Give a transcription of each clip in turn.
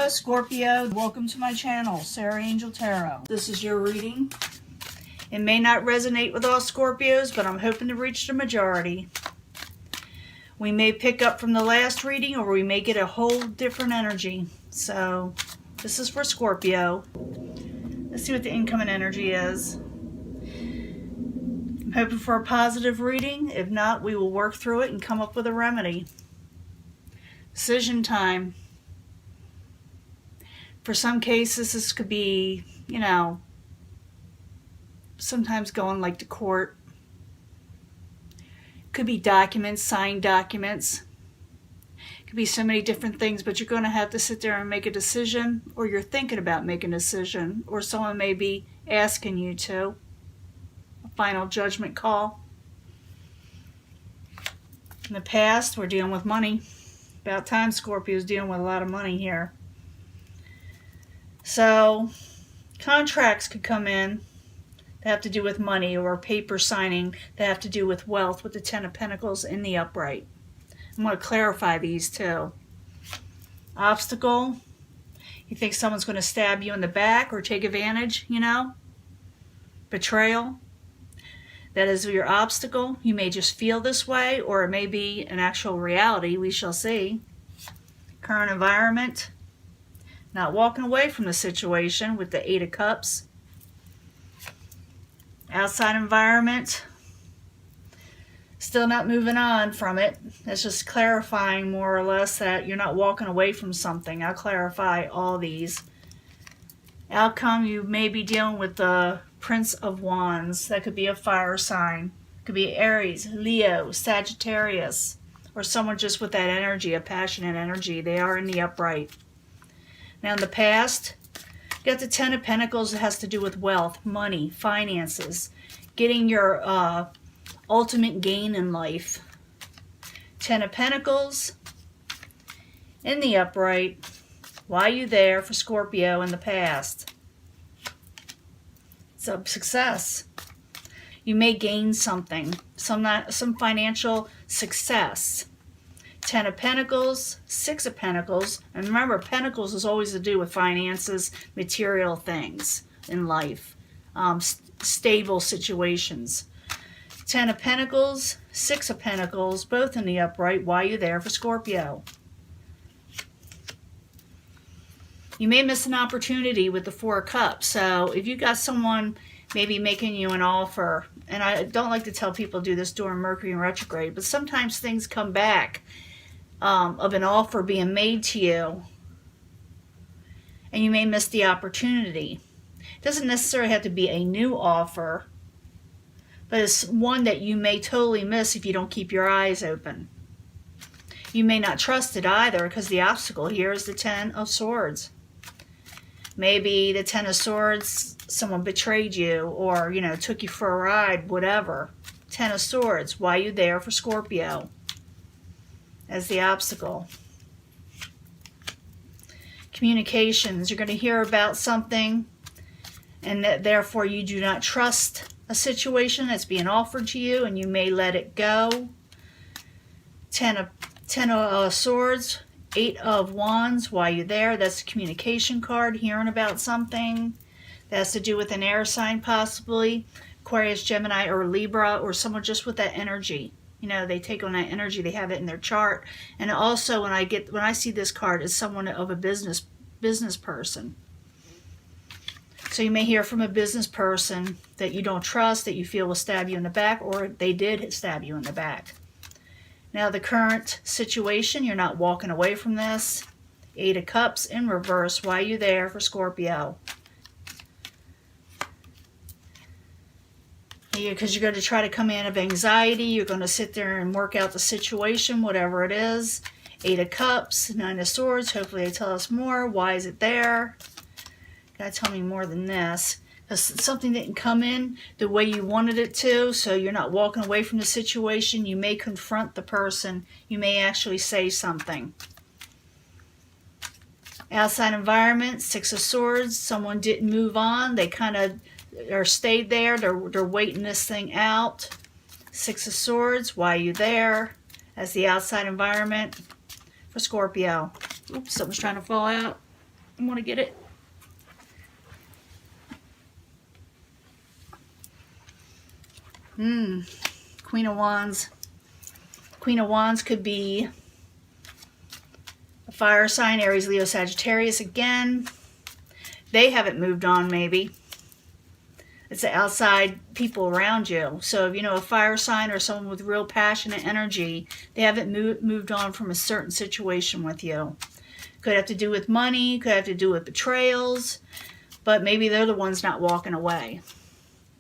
Hello Scorpio, welcome to my channel, Sarah Angel Tarot. This is your reading. It may not resonate with all Scorpios, but I'm hoping to reach the majority. We may pick up from the last reading, or we may get a whole different energy. So this is for Scorpio. Let's see what the incoming energy is. I'm hoping for a positive reading. If not, we will work through it and come up with a remedy. Decision time. For some cases, this could be, sometimes going like to court. Could be documents, signed documents. Could be so many different things, but you're going to have to sit there and make a decision, or you're thinking about making a decision, or someone may be asking you to. A final judgment call. In the past, we're dealing with money. About time Scorpio's dealing with a lot of money here. So, contracts could come in that have to do with money, or paper signing that have to do with wealth, with the Ten of Pentacles in the upright. I'm going to clarify these too. Obstacle. You think someone's going to stab you in the back or take advantage, Betrayal. That is your obstacle. You may just feel this way, or it may be an actual reality. We shall see. Current environment. Not walking away from the situation with the Eight of Cups. Outside environment. Still not moving on from it. It's just clarifying more or less that you're not walking away from something. I'll clarify all these. Outcome, you may be dealing with the Prince of Wands. That could be a fire sign. Could be Aries, Leo, Sagittarius, or someone just with that energy, a passionate energy. They are in the upright. Now in the past, you got the Ten of Pentacles that has to do with wealth, money, finances, getting your ultimate gain in life. Ten of Pentacles in the upright. Why are you there for Scorpio in the past? It's a success. You may gain something, some financial success. Ten of Pentacles, Six of Pentacles, and remember, Pentacles is always to do with finances, material things in life, stable situations. Ten of Pentacles, Six of Pentacles, both in the upright. Why are you there for Scorpio? You may miss an opportunity with the Four of Cups. So if you got someone maybe making you an offer, and I don't like to tell people do this during Mercury in retrograde, but sometimes things come back of an offer being made to you, and you may miss the opportunity. It doesn't necessarily have to be a new offer, but it's one that you may totally miss if you don't keep your eyes open. You may not trust it either, because the obstacle here is the Ten of Swords. Maybe the Ten of Swords, someone betrayed you, or, took you for a ride, whatever. Ten of Swords, why are you there for Scorpio? As the obstacle. Communications, you're going to hear about something, and that therefore you do not trust a situation that's being offered to you, and you may let it go. Ten of Swords, Eight of Wands, why are you there? That's the communication card, hearing about something that has to do with an air sign possibly, Aquarius, Gemini, or Libra, or someone just with that energy. They take on that energy, they have it in their chart. And also when I see this card, it's someone of a business person. So you may hear from a business person that you don't trust, that you feel will stab you in the back, or they did stab you in the back. Now the current situation, you're not walking away from this. Eight of Cups in reverse. Why are you there for Scorpio? Because you're going to try to come in of anxiety. You're going to sit there and work out the situation, whatever it is. Eight of Cups, Nine of Swords. Hopefully they tell us more. Why is it there? Gotta tell me more than this. Because something didn't come in the way you wanted it to, so you're not walking away from the situation. You may confront the person. You may actually say something. Outside environment, Six of Swords. Someone didn't move on. They kind of or stayed there. They're waiting this thing out. Six of Swords, why are you there? As the outside environment for Scorpio. Oops, something's trying to fall out. I want to get it. Queen of Wands. Queen of Wands could be a fire sign, Aries, Leo, Sagittarius again. They haven't moved on, maybe. It's the outside people around you. So, you know, a fire sign or someone with real passionate energy, they haven't moved on from a certain situation with you. Could have to do with money, could have to do with betrayals, but maybe they're the ones not walking away.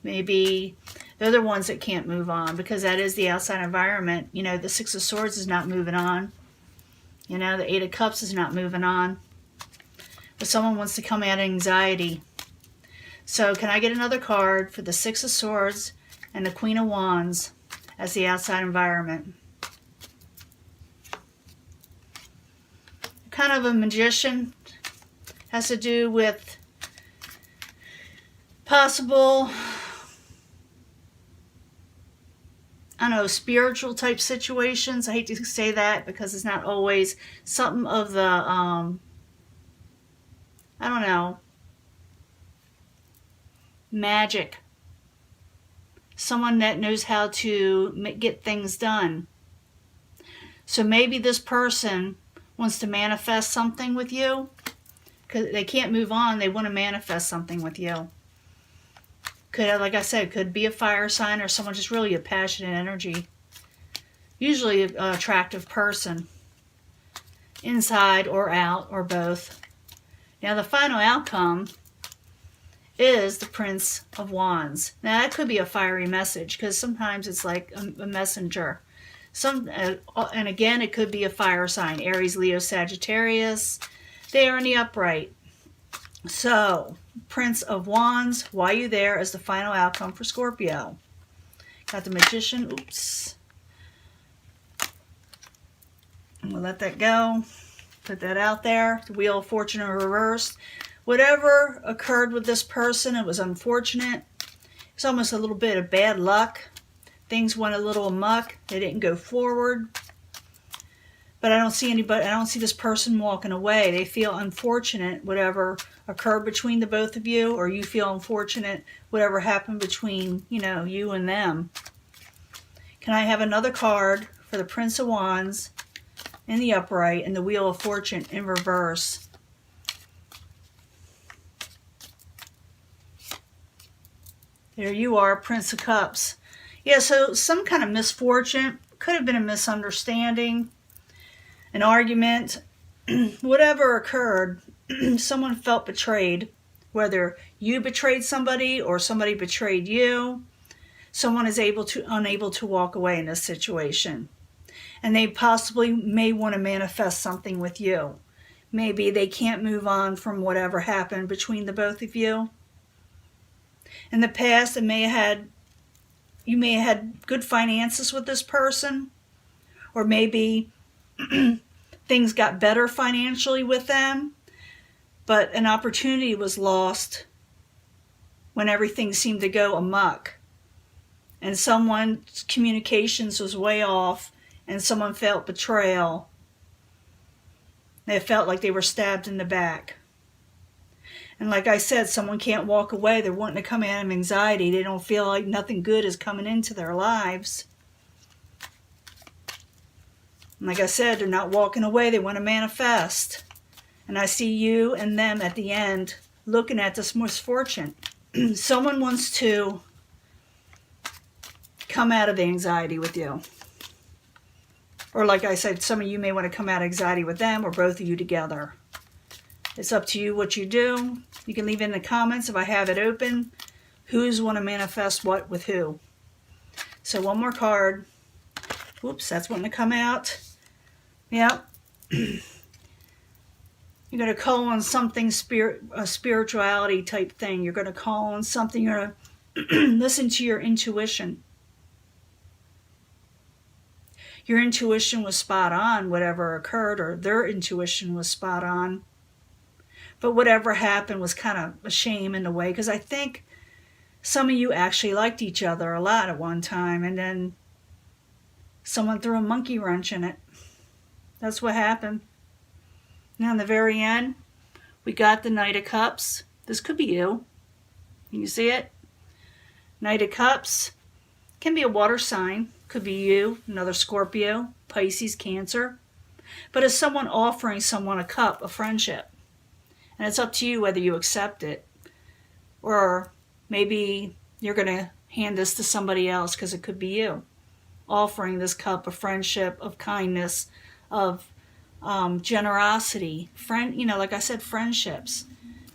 Maybe they're the ones that can't move on, because that is the outside environment. You know, the Six of Swords is not moving on. You know, the Eight of Cups is not moving on. But someone wants to come out of anxiety. So can I get another card for the Six of Swords and the Queen of Wands as the outside environment? Kind of a magician. Has to do with possible, I don't know, spiritual type situations. I hate to say that because it's not always something of the, I don't know, magic. Someone that knows how to get things done. So maybe this person wants to manifest something with you because they can't move on. They want to manifest something with you. Could, like I said, could be a fire sign or someone just really a passionate energy. Usually an attractive person. Inside or out or both. Now the final outcome is the Prince of Wands. Now that could be a fiery message because sometimes it's like a messenger. And again, it could be a fire sign. Aries, Leo, Sagittarius. They are in the upright. So, Prince of Wands, why you there is the final outcome for Scorpio. Got the Magician. Oops. I'm going to let that go. Put that out there. The Wheel of Fortune in reverse. Whatever occurred with this person, it was unfortunate. It's almost a little bit of bad luck. Things went a little amok. They didn't go forward. But I don't see anybody, I don't see this person walking away. They feel unfortunate, whatever occurred between the both of you, or you feel unfortunate, whatever happened between, you know, you and them. Can I have another card for the Prince of Wands in the upright and the Wheel of Fortune in reverse? There you are, Prince of Cups. Yeah, so some kind of misfortune. Could have been a misunderstanding, an argument, whatever occurred. Someone felt betrayed, whether you betrayed somebody or somebody betrayed you. Someone is unable to walk away in this situation. And they possibly may want to manifest something with you. Maybe they can't move on from whatever happened between the both of you. In the past, you may have had good finances with this person, or maybe things got better financially with them, but an opportunity was lost when everything seemed to go amok. And someone's communications was way off, and someone felt betrayal. They felt like they were stabbed in the back. And like I said, someone can't walk away. They're wanting to come out of anxiety. They don't feel like nothing good is coming into their lives. And like I said, they're not walking away. They want to manifest. And I see you and them at the end looking at this misfortune. Someone wants to come out of the anxiety with you. Or like I said, some of you may want to come out of anxiety with them, or both of you together. It's up to you what you do. You can leave in the comments if I have it open. Who's want to manifest what with who? So one more card. Whoops, that's wanting to come out. Yep. You're going to call on something, a spirituality type thing. You're going to call on something. You're going to listen to your intuition. Your intuition was spot on, whatever occurred, or their intuition was spot on. But whatever happened was kind of a shame in a way, because I think some of you actually liked each other a lot at one time, and then someone threw a monkey wrench in it. That's what happened. Now in the very end, We got the Knight of Cups. This could be you. Can you see it? Knight of Cups can be a water sign. Could be you, another Scorpio, Pisces, Cancer. But it's someone offering someone a cup of friendship. And it's up to you whether you accept it. Or maybe you're going to hand this to somebody else because it could be you. Offering this cup of friendship, of kindness, of generosity. Like I said, friendships.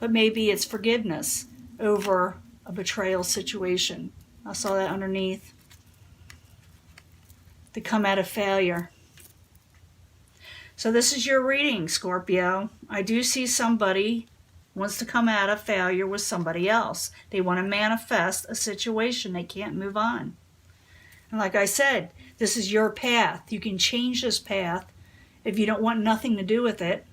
But maybe it's forgiveness over a betrayal situation. I saw that underneath. To come out of failure. So this is your reading, Scorpio. I do see somebody wants to come out of failure with somebody else. They want to manifest a situation. They can't move on. And like I said, this is your path. You can change this path if you don't want nothing to do with it.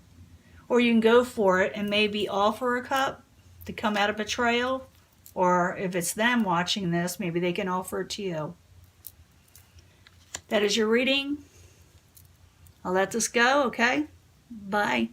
Or you can go for it and maybe offer a cup to come out of betrayal. Or if it's them watching this, maybe they can offer it to you. That is your reading. I'll let this go, okay? Bye.